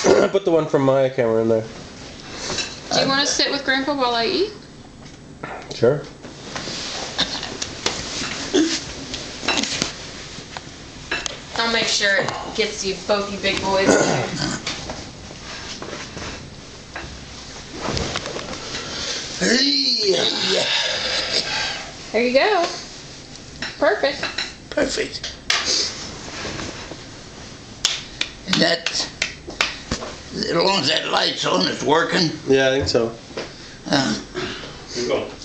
I put the one from my camera in there. Do you want to sit with Grandpa while I eat? Sure. I'll make sure it gets you, both you big boys. There you go. Perfect. Perfect. And that, as long as that light's on, it's working. Yeah, I think so.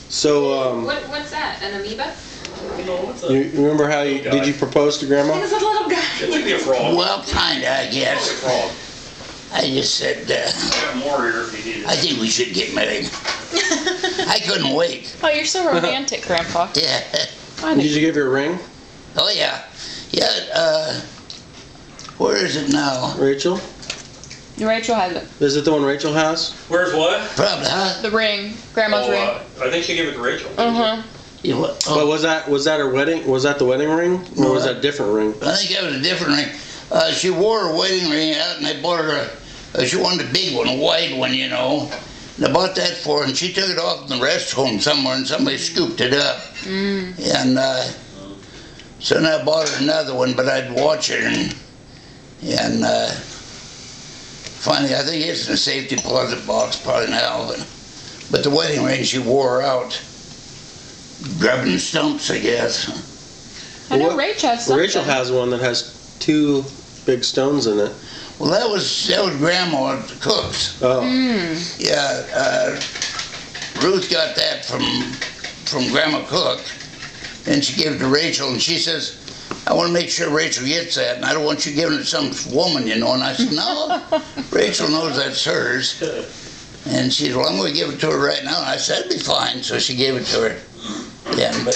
So, What's that? An amoeba? you remember how you did you propose to Grandma? It's a little guy. It should be a frog. Well, kinda, I guess. Frog. I just said, I got more here if you need it. I think we should get married. I couldn't wait. Oh, you're so romantic, Grandpa. Yeah. Did you give her a ring? Oh, yeah. Yeah, where is it now? Rachel? Rachel has it. Is it the one Rachel has? Where's what? Probably, huh? The ring. Grandma's ring. I think she gave it to Rachel. Uh-huh. Yeah, what? But was that her wedding? Was that the wedding ring, or was that a different ring? I think that was a different ring. She wore her wedding ring out, and I bought her she wanted a big one, a wide one, you know. And I bought that for her, and she took it off in the rest home somewhere, and somebody scooped it up. And so then I bought her another one, but I'd watch it, and finally, I think it's in a safety deposit box probably now, but the wedding ring, she wore her out. Grubbing stumps, I guess. I know Rachel has something. Rachel has one that has 2 big stones in it. Well, that was Grandma at the Cook's. Oh. Yeah, Ruth got that from Grandma Cook, and she gave it to Rachel, and she says, I want to make sure Rachel gets that, and I don't want you giving it to some woman, you know. And I said, no, Rachel knows that's hers. And she said, well, I'm going to give it to her right now. And I said, that'd be fine. So she gave it to her. Yeah, but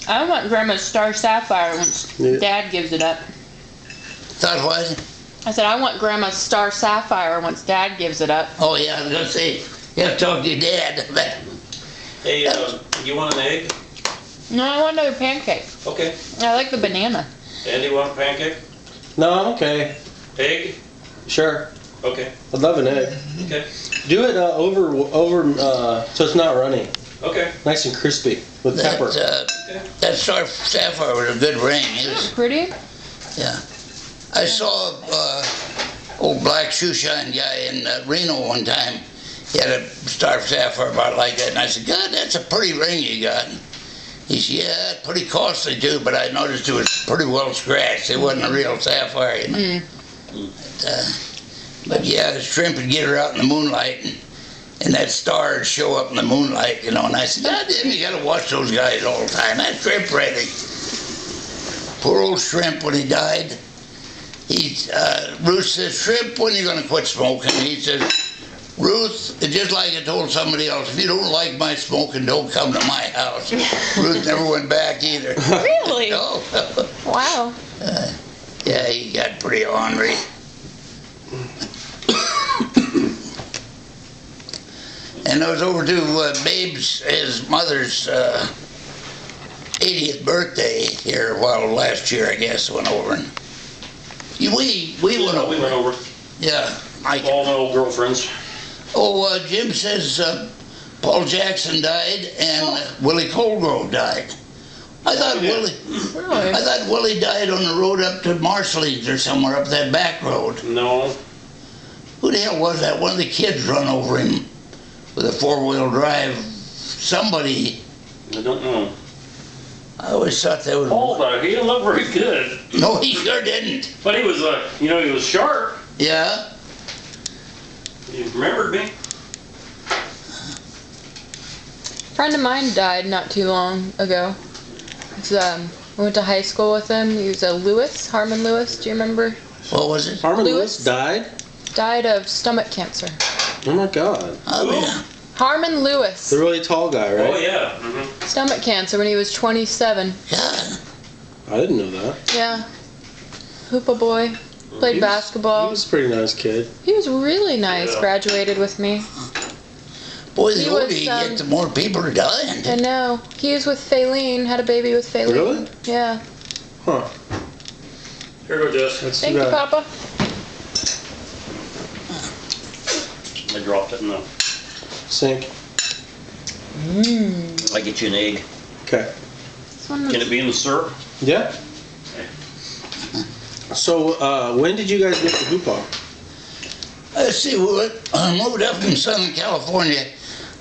I want Grandma's star sapphire once Dad gives it up. Thought what? I said, I want Grandma's star sapphire once Dad gives it up. Oh, yeah, I was going to say, you have to talk to your dad. Hey, you want an egg? No, I want another pancake. Okay. I like the banana. Andy, want a pancake? No, I'm okay. Egg? Sure. Okay. I'd love an egg. Okay. Do it over so it's not runny. Okay. Nice and crispy with pepper. That star sapphire was a good ring. It was Pretty? Yeah. I saw old black shoe shine guy in Reno one time. He had a star sapphire about like that, and I said, God, that's a pretty ring you got. He said, yeah, it's pretty costly too, but I noticed it was pretty well scratched. It wasn't a real sapphire, you know. But yeah, the shrimp would get her out in the moonlight, and that star would show up in the moonlight, you know. And I said, God damn, you gotta watch those guys all the time. That shrimp ready. Poor old Shrimp, when he died, Ruth says, Shrimp, when are you gonna quit smoking? He says, Ruth, just like I told somebody else, if you don't like my smoking, don't come to my house. Ruth never went back either. Really? No. Wow. Yeah, he got pretty ornery. And I was over to Babe's, his mother's 80th birthday here, last year, I guess, went over. And we went over. We went over. Yeah. All my old girlfriends. Oh, Jim says Paul Jackson died and Willie Colgrove died. I thought Willie died on the road up to Marshallings or somewhere up that back road. No. Who the hell was that? One of the kids run over him with a 4-wheel drive. Somebody. I don't know. I always thought that was. Paul died. He didn't look very good. No, he sure didn't. But he was, he was sharp. Yeah. You remembered me? A friend of mine died not too long ago. It's, I went to high school with him. He was Harmon Lewis. Do you remember? What was it? Harmon Lewis died? Died of stomach cancer. Oh my God. Oh, yeah. Harmon Lewis. The really tall guy, right? Oh, yeah. Stomach cancer when he was 27. God. I didn't know that. Yeah. Hoopa boy. Played basketball. He was a pretty nice kid. He was really nice. Yeah. Graduated with me. Boy, the older you get, the more people are dying. I know. He was with Faylene. Had a baby with Faylene. Really? Yeah. Huh. Here we go, Jess. That's Thank you, Papa. I dropped it in the Sink. I get you an egg. Okay. Can it be in the syrup? Yeah. So, when did you guys get the hoopah? Let's see, when I moved up from Southern California,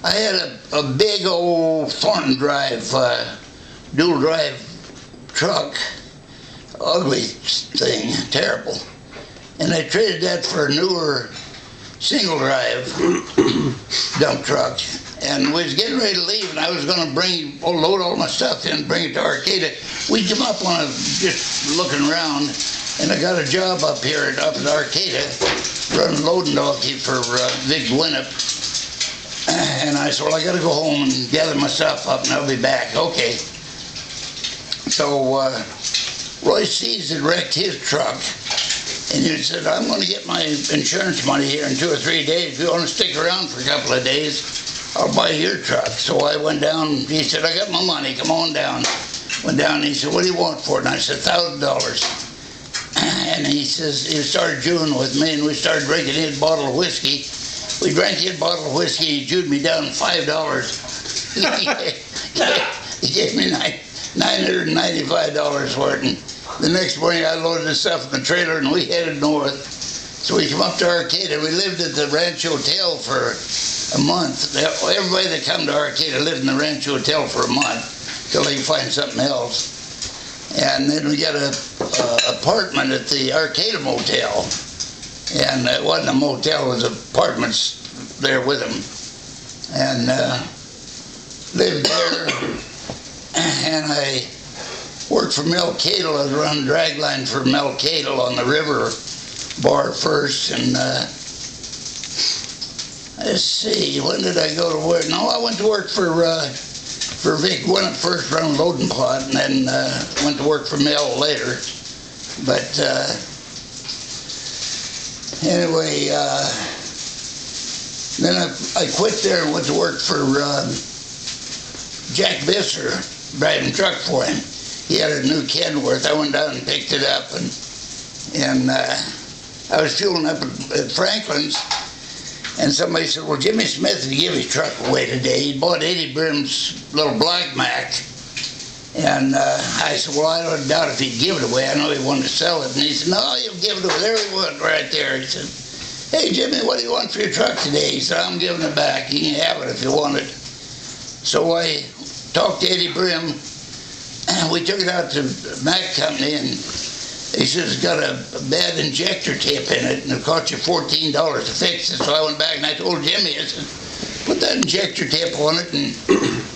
I had a big old Thornton Drive, dual drive truck, ugly thing, terrible. And I traded that for a newer single drive dump truck. And we was getting ready to leave, and I was going to load all my stuff in, bring it to Arcata. We come up on just looking around, and I got a job up at Arcata, running loading donkey for Vic Winnip. And I said, well, I got to go home and gather my stuff up, and I'll be back. Okay. So Roy Seas had wrecked his truck, and he said, I'm going to get my insurance money here in 2 or 3 days. If you want to stick around for a couple of days, I'll buy your truck. So I went down. He said, I got my money. Come on down. Went down, and he said, what do you want for it? And I said, $1,000. And he says, he started chewing with me, and we started drinking his bottle of whiskey. We drank his bottle of whiskey. He chewed me down $5. He gave me $995 for it. And the next morning, I loaded the stuff in the trailer, and we headed north. So we come up to Arcata. We lived at the Ranch Hotel for a month. Everybody that come to Arcata lived in the Ranch Hotel for a month till they find something else. And then we got an apartment at the Arcata Motel. And it wasn't a motel, it was apartments there with them. And lived there. And I worked for Mel Cadle. I was running dragline for Mel Cadle on the river bar first. And let's see, when did I go to work? No, I went to work for Vic Winnip first, running loading pot, and then went to work for Mel later. But anyway, then I quit there and went to work for Jack Visser, driving truck for him. He had a new Kenworth. I went down and picked it up, and I was fueling up at Franklin's, and somebody said, well, Jimmy Smith had give his truck away today. He bought Eddie Brim's little Black Mac. And I said, well, I don't doubt if he'd give it away. I know he wanted to sell it. And he said, no, you'll give it away. There he went, right there. He said, hey, Jimmy, what do you want for your truck today? He said, I'm giving it back. You can have it if you want it. So I talked to Eddie Brim, and we took it out to Mac Company, and he says it's got a bad injector tip in it, and it cost you $14 to fix it. So I went back and I told Jimmy, I said, put that injector tip on it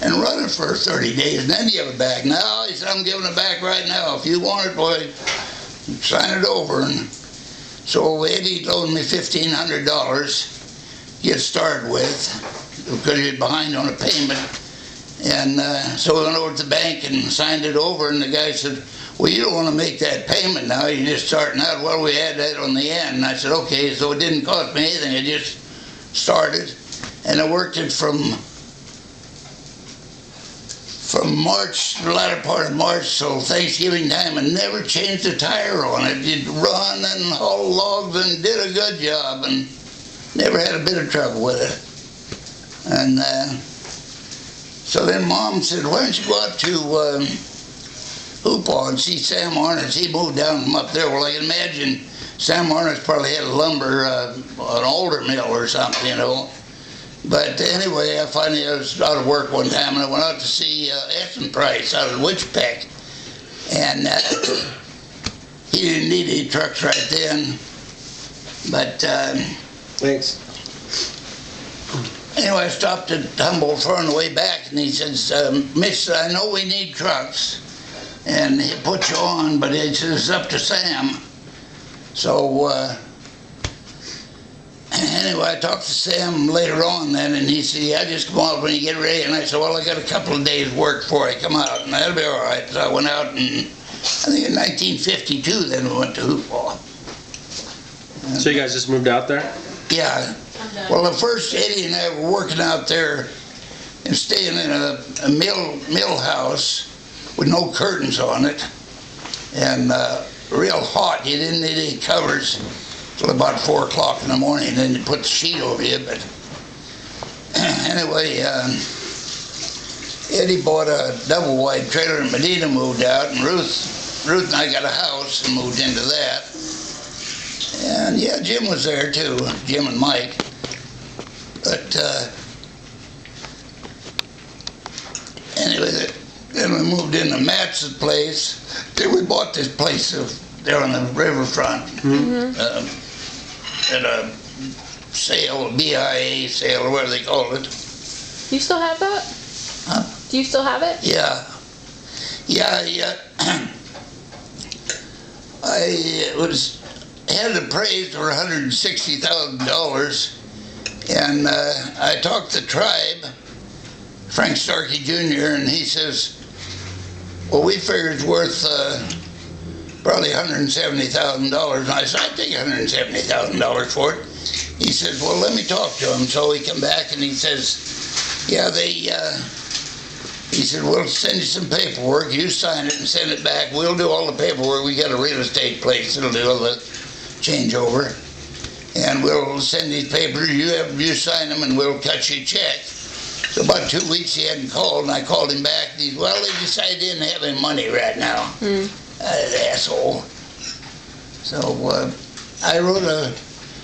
and run it for 30 days, and then give it back. No, he said, I'm giving it back right now. If you want it, boy, sign it over. And so Eddie loaned me $1,500 to get started with, because he was behind on a payment. And so we went over to the bank and signed it over, and the guy said, well, you don't want to make that payment now, you're just starting out. Well, we had that on the end. And I said, okay, so it didn't cost me anything, I just started. And I worked it from March, the latter part of March till Thanksgiving time, and never changed a tire on it. You'd run and haul logs and did a good job, and never had a bit of trouble with it. And so then Mom said, why don't you go out to Hoopah and see Sam Arnott's. He moved down from up there. Well, I can imagine Sam Arnott's probably had a lumber, an alder mill or something, you know. But anyway, I was out of work one time, and I went out to see Essen Price out of Witchpeck. And he didn't need any trucks right then. But Thanks. Anyway, I stopped at Humboldt on the way back, and he says, Mitch, I know we need trucks. And he put you on, but he says it's up to Sam. So anyway, I talked to Sam later on then, and he said, yeah, just come out when you get ready. And I said, well, I got a couple of days work before I come out, and that'll be all right. So I went out, and I think in 1952 then we went to Hoopah. So you guys just moved out there? Yeah. Well, at first Eddie and I were working out there and staying in a mill house with no curtains on it, and real hot. You didn't need any covers. till about 4 o'clock in the morning, then you put the sheet over you. But anyway, Eddie bought a double-wide trailer and Medina moved out, and Ruth and I got a house and moved into that. And yeah, Jim was there too, Jim and Mike. But anyway, then we moved into Matt's place. Then we bought this place there on the riverfront at a sale, a BIA sale, or whatever they call it. You still have that? Huh? Do you still have it? Yeah. I had it appraised for $160,000, and I talked to the tribe, Frank Starkey Jr., and he says, well, we figure it's worth probably $170,000. And I said, I'd take $170,000 for it. He says, well, let me talk to him. So he come back and he says, yeah, he said, we'll send you some paperwork. You sign it and send it back. We'll do all the paperwork. We got a real estate place that'll do all the changeover. And we'll send these papers. You sign them and we'll cut you a check. So about 2 weeks he hadn't called, and I called him back. And well, they decided they didn't have any money right now. Asshole. So I wrote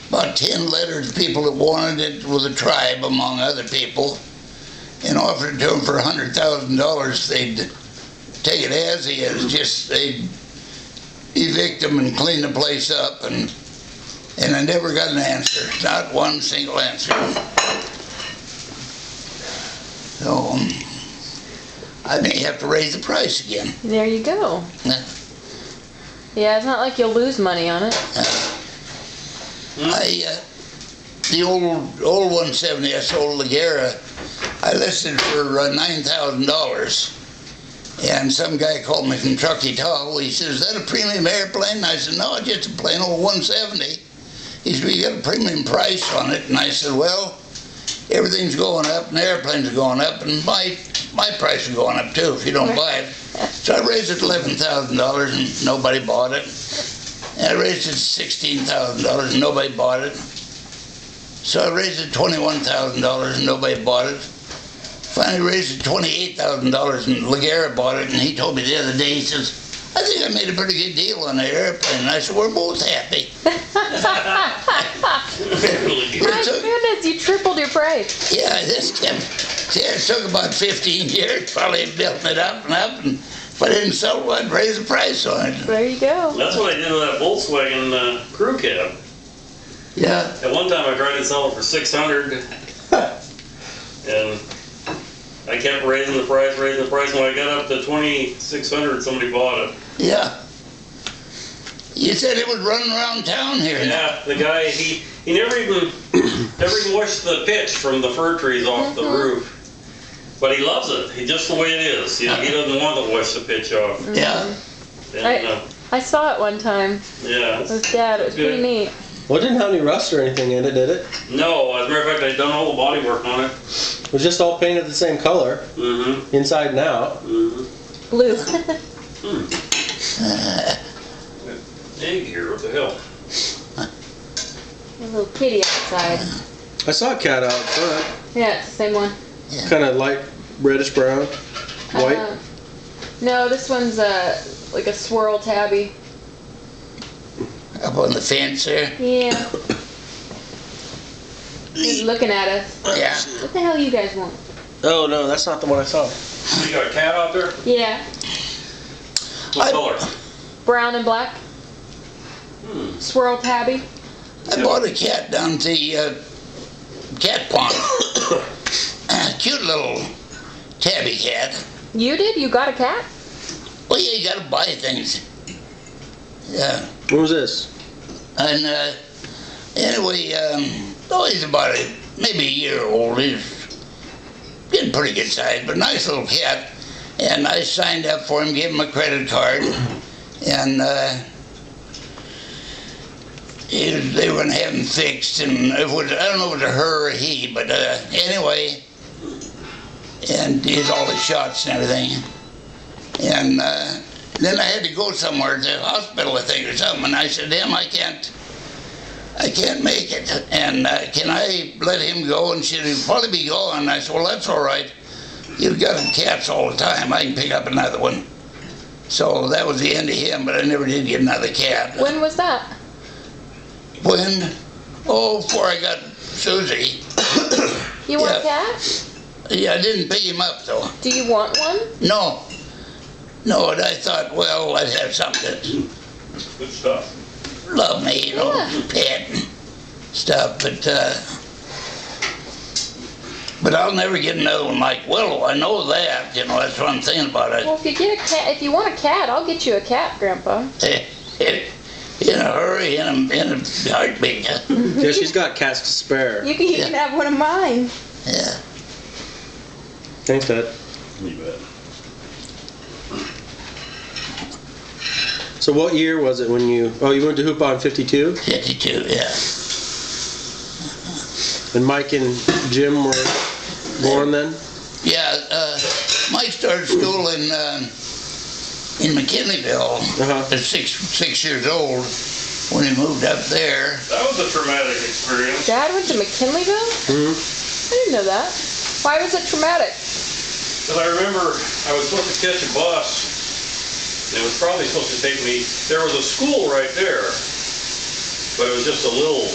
about 10 letters to people that wanted it with the tribe, among other people, and offered it to them for $100,000. They'd take it as is, just they'd evict them and clean the place up, and I never got an answer, not one single answer. So I may have to raise the price again. There you go. Yeah, it's not like you'll lose money on it. The old 170 I sold Ligera, I listed for $9,000, and some guy called me from Truckee Tahoe. He said, is that a premium airplane? I said, no, it's just a plain old 170. He said, well, you got a premium price on it. And I said, well, everything's going up, and the airplanes are going up, and my price is going up too if you don't buy it. So I raised it to $11,000, and nobody bought it. And I raised it to $16,000, and nobody bought it. So I raised it to $21,000, and nobody bought it. Finally raised it to $28,000, and Ligera bought it, and he told me the other day, he says, I think I made a pretty good deal on that airplane. And I said, we're both happy. My goodness, you tripled your price. Yeah, it took about 15 years, probably building it up, and if I didn't sell it, I'd raise the price on it. There you go. That's what I did with that Volkswagen crew cab. Yeah. At one time I tried to sell it for $600, and I kept raising the price. When I got up to $2,600, somebody bought it. Yeah. You said it was running around town here. Yeah, the guy, he never even washed the pitch from the fir trees off the roof. But he loves it. Just the way it is. He doesn't want to wash the pitch off. Yeah. And, I saw it one time. Yeah. With Dad. It was pretty neat. Well, it didn't have any rust or anything in it, did it? No, as a matter of fact, I'd done all the body work on it. It was just all painted the same color, inside and out. Blue. Egg here, what the hell? A little kitty outside. I saw a cat out front. Yeah, it's the same one. Yeah. Kind of light reddish brown, white. No, this one's like a swirl tabby. Up on the fence there? Yeah. He's looking at us. Yeah. What the hell you guys want? Oh no, that's not the one I saw. You got a cat out there? Yeah. What color? Brown and black. Swirl tabby. I bought a cat down at the cat pond. Cute little tabby cat. You did? You got a cat? Well, yeah, you gotta buy things. Yeah. What was this? And anyway, he's about maybe a year old. He's getting pretty good size, but nice little cat. And I signed up for him, gave him a credit card, and they were going to have him fixed. And I don't know if it was a her or a he, but anyway, and he had all his shots and everything. And then I had to go somewhere to the hospital, I think, or something. And I said to him, I I can't make it, and can I let him go? And she said, he'll probably be gone. I said, well, that's all right. You've got cats all the time. I can pick up another one. So that was the end of him, but I never did get another cat. When was that? When? Oh, before I got Susie. You want Yeah. a cat? Yeah, I didn't pick him up, though. Do you want one? No. No, and I thought, well, I'd have something Good stuff. that love me, you know, Yeah. pet and stuff, but I'll never get another one like Willow. I know that, you know, that's what I'm thinking about it. Well, if you get a cat, if you want a cat, I'll get you a cat, Grandpa. In a hurry, in a heartbeat. Yeah, she's got cats to spare. You can have one of mine. Yeah. Thanks, Dad. You bet. So what year was it when you went to Hoopa in 52? 52, yeah. And Mike and Jim were born then? Yeah, Mike started school in McKinleyville at 6 years old when he moved up there. That was a traumatic experience. Dad went to McKinleyville? Mm-hmm. I didn't know that. Why was it traumatic? Because I remember I was supposed to catch a bus. It was probably supposed to take me, there was a school right there, but it was just a little,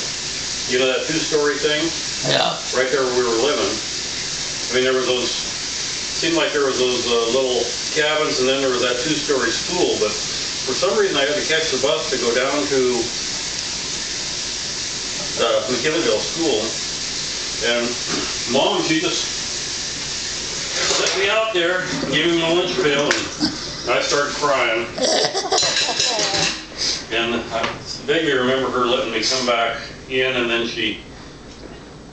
you know that two-story thing? Yeah. Right there where we were living. I mean, there was those, seemed like there was those little cabins, and then there was that two-story school, but for some reason I had to catch the bus to go down to McKinleyville School, and Mom, she just set me out there, gave me my lunch pail, and I started crying. And I vaguely remember her letting me come back in, and then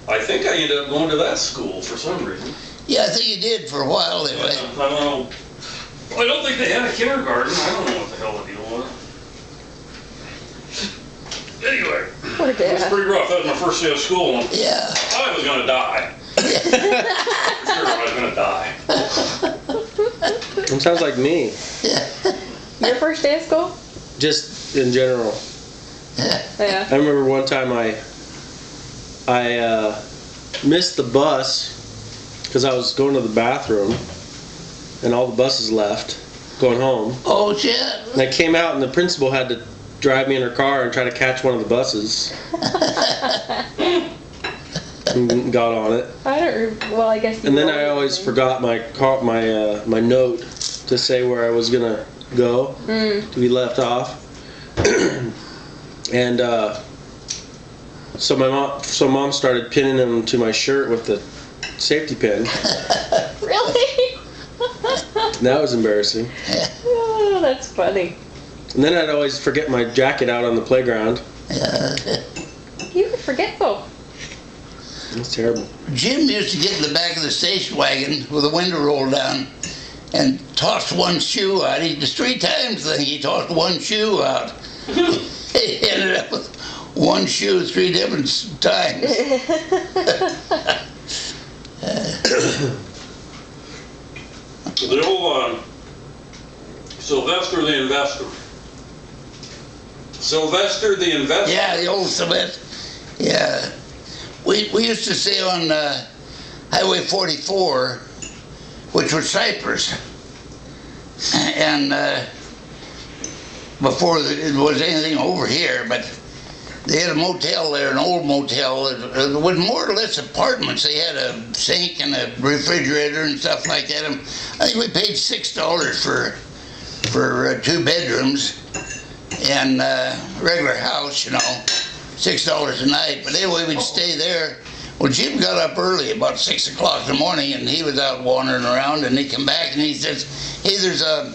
I think I ended up going to that school for some reason. Yeah, I think you did for a while anyway. I don't know. Well, I don't think they had a kindergarten. I don't know what the hell the deal was. Anyway, Poor it was Dad. pretty rough. That was my first day of school, and Yeah. I was going to die. For sure, I was going to die. It sounds like me, Your first day of school? just in general. Yeah. I remember one time I missed the bus because I was going to the bathroom, and all the buses left, going home. Oh, shit. And I came out, and the principal had to drive me in her car and try to catch one of the buses. And got on it. Well, I guess you And then were I always leaving. forgot my note to say where I was gonna go to be left off. And so mom started pinning them to my shirt with the safety pin. Really? And that was embarrassing. Oh, that's funny. And then I'd always forget my jacket out on the playground. You were forgetful. It's terrible. Jim used to get in the back of the station wagon with the window rolled down and tossed one shoe out. Just 3 times I think he tossed one shoe out. He ended up with one shoe 3 different times. The old Sylvester the Investor. Sylvester the Investor. Yeah, the old Sylvester. Yeah. We used to stay on Highway 44, which was Cypress. And before it was anything over here, but they had a motel there, an old motel. It was more or less apartments. They had a sink and a refrigerator and stuff like that. And I think we paid $6 for 2 bedrooms and regular house, you know, $6 a night. But anyway, we'd stay there. Well, Jim got up early, about 6 o'clock in the morning, and he was out wandering around, and he come back and he says, hey, there's a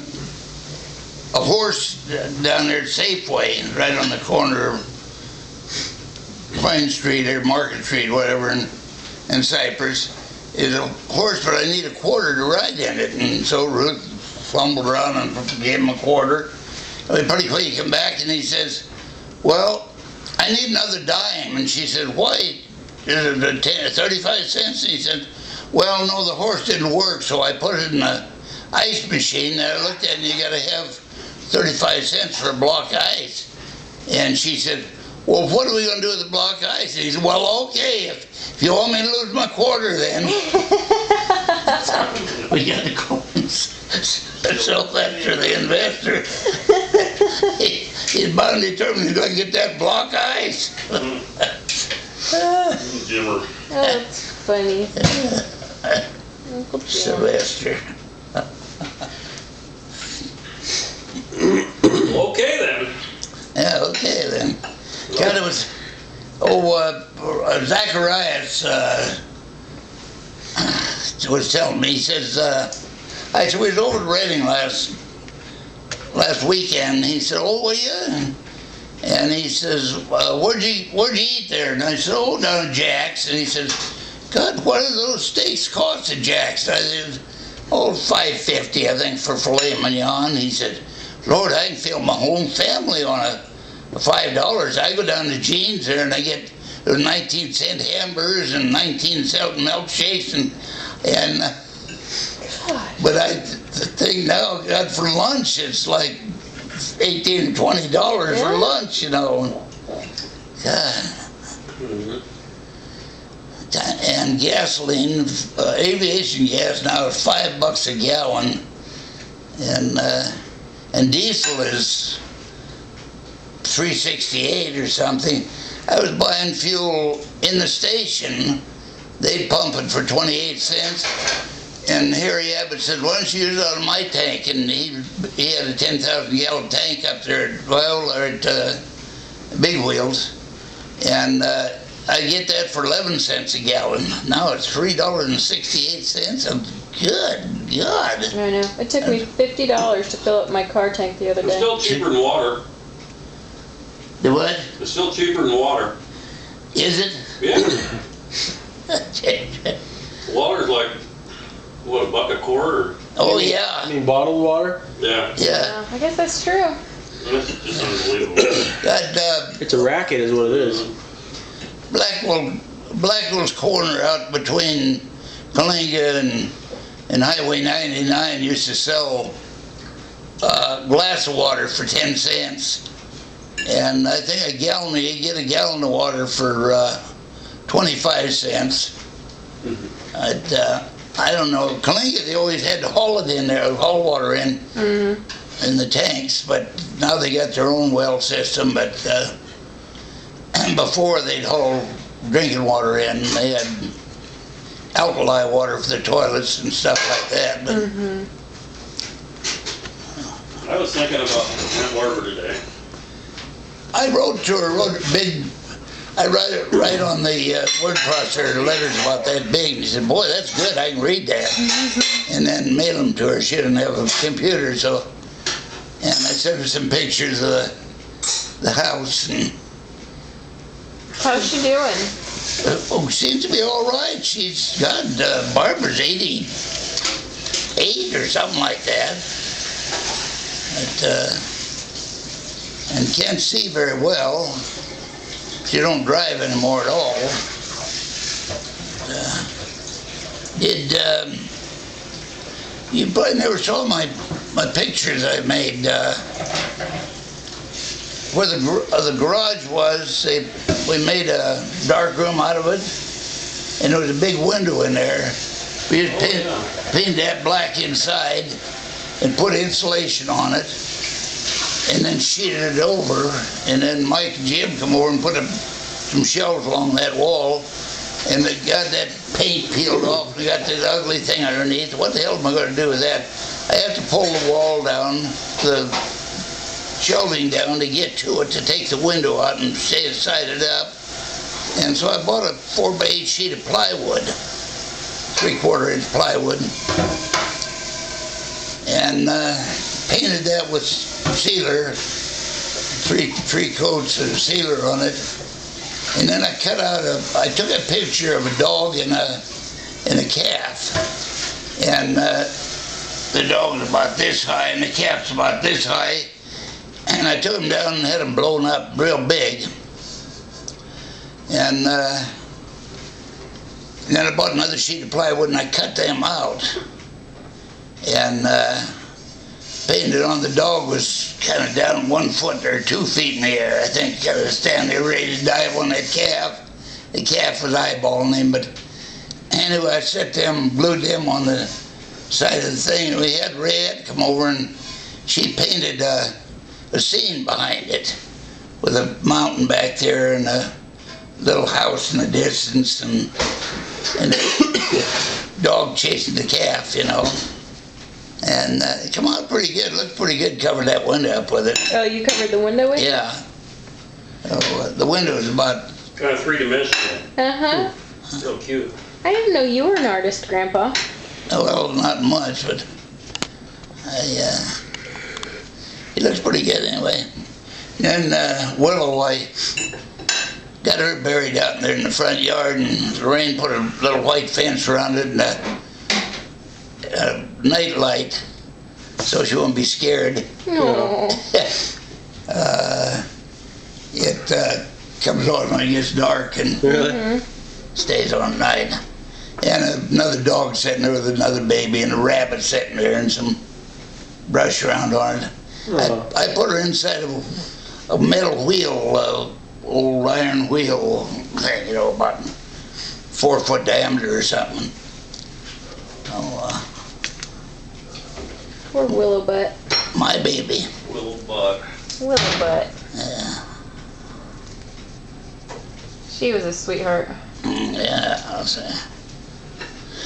horse down there at Safeway, right on the corner of Pine Street or Market Street, whatever, in Cypress. Is a horse, but I need a quarter to ride in it. And so Ruth fumbled around and gave him a quarter. And pretty quick he come back and he says, well, I need another dime. And she said, why? Is it 35 cents? And he said, well, no, the horse didn't work, so I put it in the ice machine. And I looked at it, and you got to have 35 cents for a block of ice. And she said, well, what are we going to do with the block of ice? And he said, well, okay, if you want me to lose my quarter, then we got to go and sell that to the investor. He's bound determined he's going to get that block of ice. Jimmer. Oh, that's funny. Uncle Jim. Sylvester. Okay then. Yeah, okay then. God, it was, Zacharias was telling me, he says, I said, we was over to Reading last weekend. He said, oh, were you? And he says, where'd you eat there? And I said, oh, down at Jack's. And he says, God, what do those steaks cost at Jack's? I said, oh, $5.50, I think, for filet mignon. He said, Lord, I can fill my whole family on a $5. I go down to Jean's there and I get 19-cent hamburgers and 19-cent milkshakes and but the thing now I got for lunch, it's like $18 and $20 for lunch, you know. God. And gasoline, aviation gas now is $5 a gallon, and diesel is $3.68 or something. I was buying fuel in the station. They'd pump it for 28 cents. And Harry Abbott said, why don't you use it out of my tank? And he had a 10,000 gallon tank up there at Big Wheels. And I get that for 11 cents a gallon. Now it's $3.68. Good God. I know. It took me $50 to fill up my car tank the other It's day. still cheaper than water. The what? It's still cheaper than water. Is it? Yeah. Water's like, what, $1 a quart? Or? Oh, I yeah. mean, bottled water? Yeah. Yeah. I guess that's true. That's just unbelievable. That, It's a racket is what it is. Blackwell's corner out between Kalinga and Highway 99 used to sell a glass of water for 10 cents. And I think you get a gallon of water for 25 cents. I don't know. Kalinga, they always had to haul it in there, haul water in the tanks, but now they got their own well system. But before they'd haul drinking water in, they had alkali water for the toilets and stuff like that. But I was thinking about Aunt Barbara today. I wrote to her, I write on the word processor letters about that big. And she said, boy, that's good, I can read that. And then mail them to her. She didn't have a computer, so. And I sent her some pictures of the house. And, How's she doing? Seems to be all right. She's got, Barbara's 88 or something like that. And can't see very well. She don't drive anymore at all. You probably never saw my pictures I made. Where the garage was, we made a dark room out of it, and there was a big window in there. We just painted that black inside and put insulation on it, and then sheeted it over, and then Mike and Jim come over and put some shelves along that wall, and they got that paint peeled off, and got this ugly thing underneath. What the hell am I going to do with that? I have to pull the wall down, the shelving down to get to it, to take the window out and stay it sided up. And so I bought a 4x8 sheet of plywood, 3/4 inch plywood, and painted that with sealer, three coats of sealer on it. And then I took a picture of a dog and a calf. And the dog's about this high and the calf's about this high. And I took them down and had them blown up real big. And then I bought another sheet of plywood and I cut them out. And painted on the dog was kind of down 1 foot or 2 feet in the air. I think I was standing there ready to dive on that calf. The calf was eyeballing him, but anyway, I set them, glued them on the side of the thing, and we had Red come over, and she painted a scene behind it with a mountain back there and a little house in the distance, and the dog chasing the calf, you know. And it come out pretty good. Looked pretty good. Covered that window up with it. Oh, you covered the window with it? Yeah. The window is about... Kind of three-dimensional. Uh-huh. Real cute. I didn't know you were an artist, Grandpa. Well, not much, but it looks pretty good anyway. And then Willow, I got her buried out there in the front yard, and Lorraine put a little white fence around it and a night light so she won't be scared. No. It comes on when it gets dark and stays on at night. And another dog sitting there with another baby, and a rabbit sitting there, and some brush around on it. I put her inside of a metal wheel, old iron wheel thing, you know, about 4 foot diameter or something. Poor Willow Butt. My baby. Little butt. Willow Butt. Yeah. She was a sweetheart. Yeah, I'll say.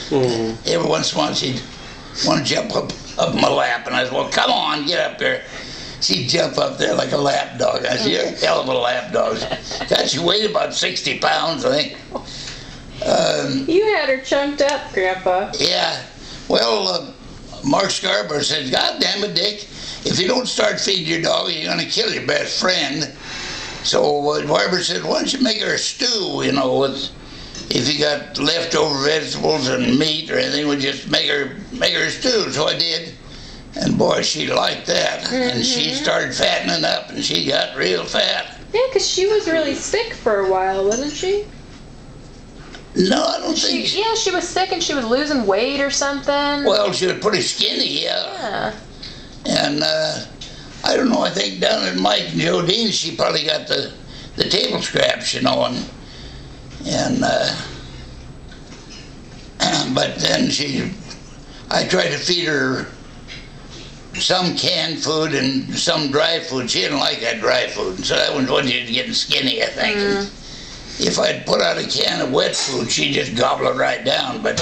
Every once in a while she'd want to jump up my lap, and I said, well, come on, get up there. She'd jump up there like a lap dog. I said, you're a hell of a lap dog. God, she weighed about 60 pounds, I think. You had her chunked up, Grandpa. Yeah. Well, Mark Scarborough says, God damn it, Dick, if you don't start feeding your dog, you're going to kill your best friend. So Barbara said, why don't you make her a stew, you know, if you got leftover vegetables and meat or anything, we just make her a stew. So I did. And boy, she liked that. And she started fattening up, and she got real fat. Yeah, because she was really sick for a while, wasn't she? No, I don't think. Yeah, she was sick and she was losing weight or something. Well, she was pretty skinny, yeah. And I don't know, I think down at Mike and Jodine's, she probably got the table scraps, you know, and but then I tried to feed her some canned food and some dry food. She didn't like that dry food, so that was when she was getting skinny, I think. If I'd put out a can of wet food, she'd just gobble it right down. But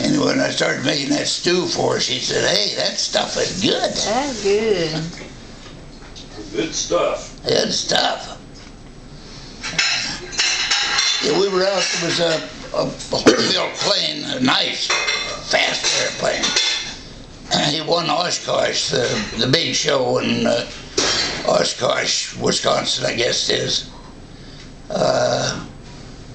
anyway, when I started making that stew for her, she said, hey, that stuff is good. That's good. Good stuff. Good stuff. Yeah, we were out, there was a whole plane, a nice, fast airplane. He won Oshkosh, the big show in Oshkosh, Wisconsin, I guess it is.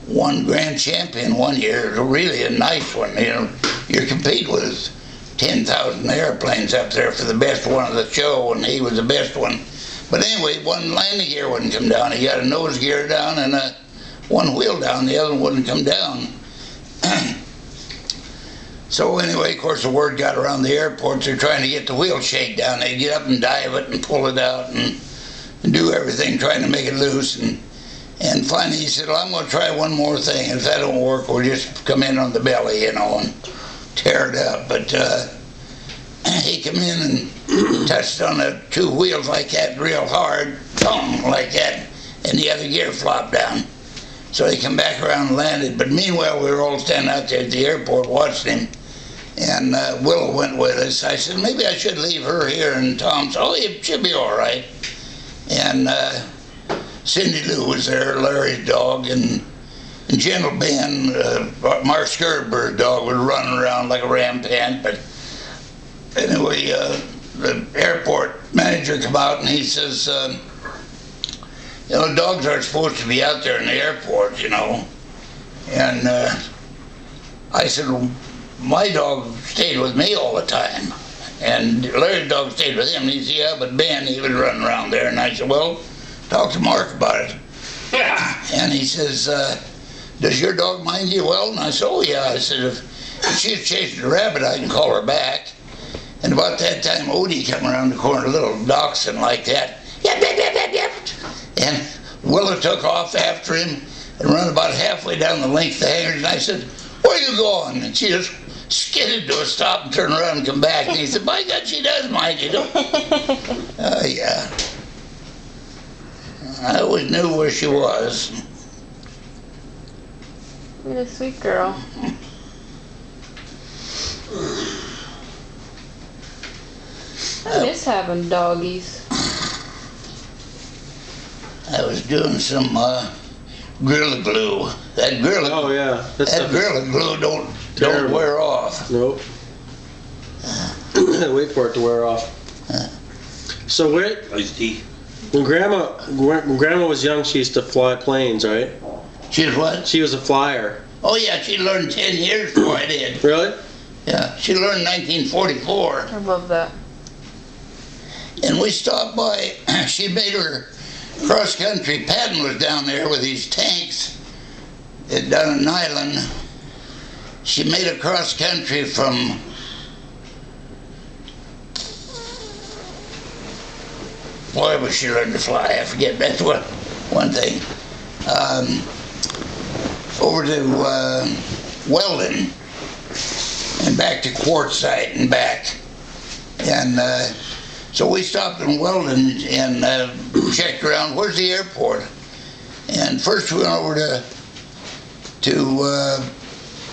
Won grand champion one year. Really a nice one. You know, you're competing with 10,000 airplanes up there for the best one of the show, and he was the best one. But anyway, one landing gear wouldn't come down. He got a nose gear down and one wheel down. The other one wouldn't come down. So anyway, of course, the word got around the airport. They're trying to get the wheel shake down. They get up and dive it and pull it out and do everything, trying to make it loose. And finally he said, well, I'm going to try one more thing. If that don't work, we'll just come in on the belly, you know, and tear it up. But he come in and touched on the two wheels like that real hard, boom, like that, and the other gear flopped down. So he come back around and landed. But meanwhile, we were all standing out there at the airport watching him. And Willow went with us. I said, maybe I should leave her here. And Tom said, oh, she'll be all right. And Cindy Lou was there, Larry's dog, and Gentle Ben, Mark Skerber's dog, was running around like a rampant. But anyway, the airport manager come out and he says, you know, dogs aren't supposed to be out there in the airport, you know. And I said, well, my dog stayed with me all the time. And Larry's dog stayed with him. And he said, yeah, but Ben, he was running around there. And I said, well, talk to Mark about it. And he says, does your dog mind you well? And I said, oh, yeah. I said, She was chasing a rabbit. I can call her back. And about that time, Odie come around the corner, a little dachshund like that. Yep, yep, yep, yep, yep. And Willa took off after him and run about halfway down the length of the hangers. And I said, "Where are you going?" And she just skidded to a stop and turned around and come back. And he said, "By God, she does mind you." Oh, yeah. I always knew where she was. You're a sweet girl. I miss having doggies. I was doing some Gorilla Glue. That Gorilla, Oh yeah, that Gorilla Glue don't terrible. wear off. Nope. Wait for it to wear off. So Iced tea. when grandma was young, she used to fly planes, right? She was what? She was a flyer. Oh yeah, she learned 10 years before I did. Really? Yeah, she learned in 1944. I love that. And we stopped by, she made her cross-country. Patton was down there with these tanks down in Island. She made a cross-country from boy, was she learned to fly. I forget, that's one thing. Over to Weldon and back to Quartzsite and back. And so we stopped in Weldon and checked around, where's the airport? And first we went over to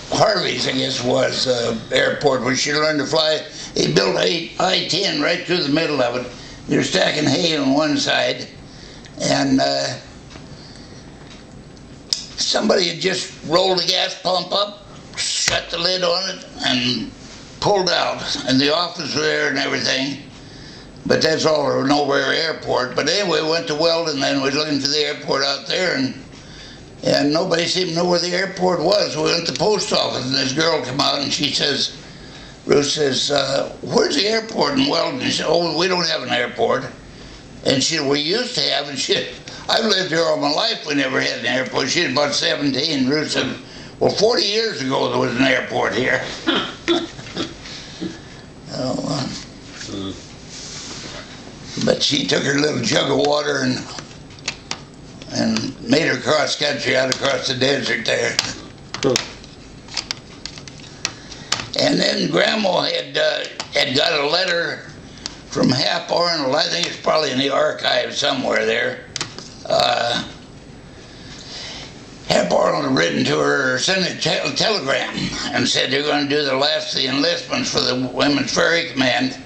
Harvey's, I guess was, airport where she learned to fly. They built I-10 right through the middle of it. They were stacking hay on one side, and somebody had just rolled the gas pump up, shut the lid on it, and pulled out. And the office was there and everything. But that's all, there was nowhere airport. But anyway, we went to Weldon, and we was looking for the airport out there, and nobody seemed to know where the airport was. We went to the post office, and this girl came out, and she says, Ruth says, "Where's the airport in Weldon?" She said, "Oh, we don't have an airport." And she said, "We used to have," and I've lived here all my life, we never had an airport. She was about 17. Ruth said, "Well, 40 years ago there was an airport here." Oh, but she took her little jug of water and made her cross country out across the desert there. And then Grandma had got a letter from Hap Arnold. I think it's probably in the archive somewhere there. Hap Arnold had written to her, sent a telegram, and said they're going to do the last of the enlistments for the Women's Ferry Command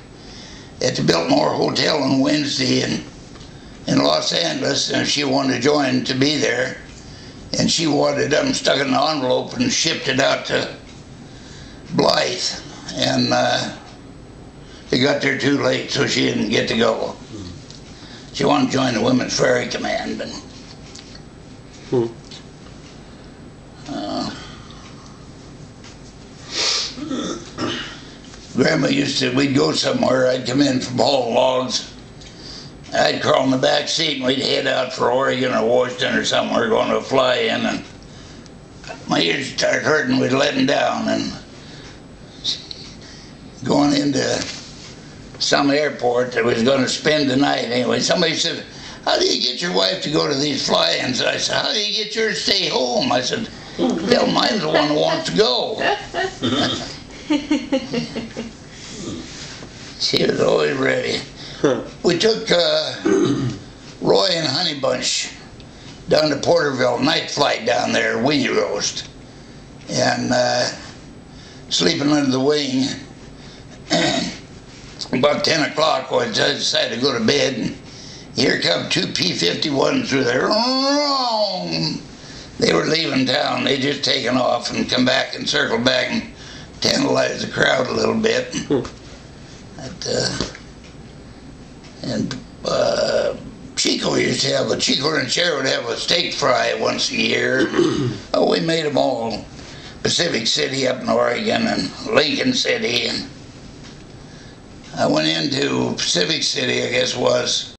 at the Biltmore Hotel on Wednesday in Los Angeles, and she wanted to join to be there. And she wanted them stuck in an envelope and shipped it out to Blythe, and they got there too late, so she didn't get to go. She wanted to join the Women's Ferry Command, but Grandma used to, we'd go somewhere, I'd come in from hauling logs, I'd crawl in the back seat and we'd head out for Oregon or Washington or somewhere, going to fly in, and my ears started hurting, we'd let them down, and going into some airport that was going to spend the night anyway. Somebody said, "How do you get your wife to go to these fly-ins?" I said, "How do you get yours to stay home?" I said, "Hell, mine's the one who wants to go." She was always ready. We took Roy and Honey Bunch down to Porterville, night flight down there, wing roast, and sleeping under the wing. About 10 o'clock, I decided to go to bed, and here come two P-51s through there. They were leaving town. They just taken off and come back and circled back and tantalized the crowd a little bit. Chico used to have Chico and Cher would have a steak fry once a year. Oh, we made them all. Pacific City up in Oregon and Lincoln City, and I went into Pacific City, I guess it was,